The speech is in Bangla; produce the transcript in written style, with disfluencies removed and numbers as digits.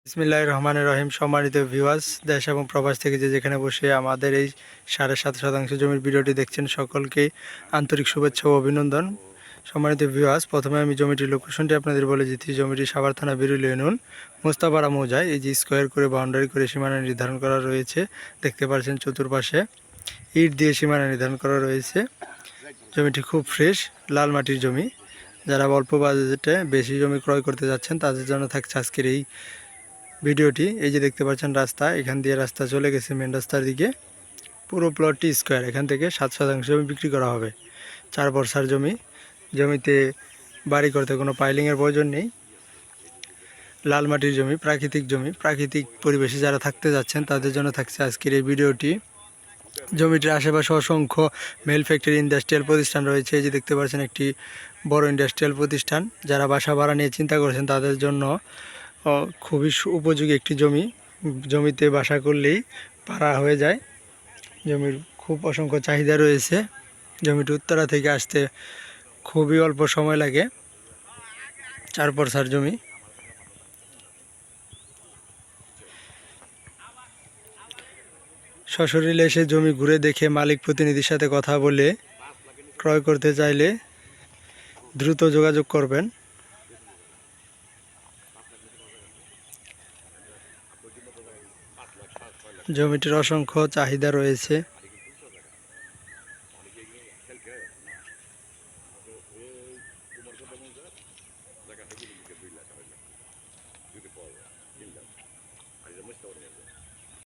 বিসমিল্লাহির রহমানির রহিম। সম্মানিত ভিউয়ার্স, দেশ এবং প্রবাস থেকে যে যেখানে বসে আমাদের এই 7.5% জমির ভিডিওটি দেখছেন, সকলকেই আন্তরিক শুভেচ্ছা ও অভিনন্দন। সম্মানিত ভিউয়ার্স, প্রথমে আমি জমিটির লোকেশনটি আপনাদের বলে দিচ্ছি। জমিটি সাভার থানা বিরুল ইউনিয়ন মোস্তাপাড়া মৌজায় এই যে স্কোয়ার করে বাউন্ডারি করে সীমানা নির্ধারণ করা রয়েছে। দেখতে পাচ্ছেন চতুর্পাশে ইট দিয়ে সীমানা নির্ধারণ করা রয়েছে। জমিটি খুব ফ্রেশ, লাল মাটির জমি। যারা অল্প বাজেটে বেশি জমি ক্রয় করতে যাচ্ছেন তাদের জন্য থাকছে আজকের এই ভিডিওটি। এই যে দেখতে পাচ্ছেন রাস্তা, এখান দিয়ে রাস্তা চলে গেছে মেন রাস্তার দিকে। পুরো প্লটটি স্কোয়ার। এখান থেকে 7% জমি বিক্রি করা হবে। 4 বর্ষার জমি। জমিতে বাড়ি করতে কোনো পাইলিংয়ের প্রয়োজন নেই। লাল মাটির জমি, প্রাকৃতিক জমি। প্রাকৃতিক পরিবেশে যারা থাকতে যাচ্ছেন তাদের জন্য থাকছে আজকের এই ভিডিওটি। জমিটির আশেপাশে অসংখ্য মেল ফ্যাক্টরি, ইন্ডাস্ট্রিয়াল প্রতিষ্ঠান রয়েছে। এই যে দেখতে পাচ্ছেন একটি বড় ইন্ডাস্ট্রিয়াল প্রতিষ্ঠান। যারা বাসা ভাড়া নিয়ে চিন্তা করছেন তাদের জন্য খুবই উপযোগী একটি জমি। জমিতে বাসা করলেই ভাড়া হয়ে যায়। জমির খুব অসংখ্য চাহিদা রয়েছে। জমিটি উত্তরা থেকে আসতে খুবই অল্প সময় লাগে। 4 বর্ষার জমি। সশরীরে এসে জমি ঘুরে দেখে মালিক প্রতিনিধির সাথে কথা বলে ক্রয় করতে চাইলে দ্রুত যোগাযোগ করবেন। জমিটির অসংখ্য চাহিদা রয়েছে।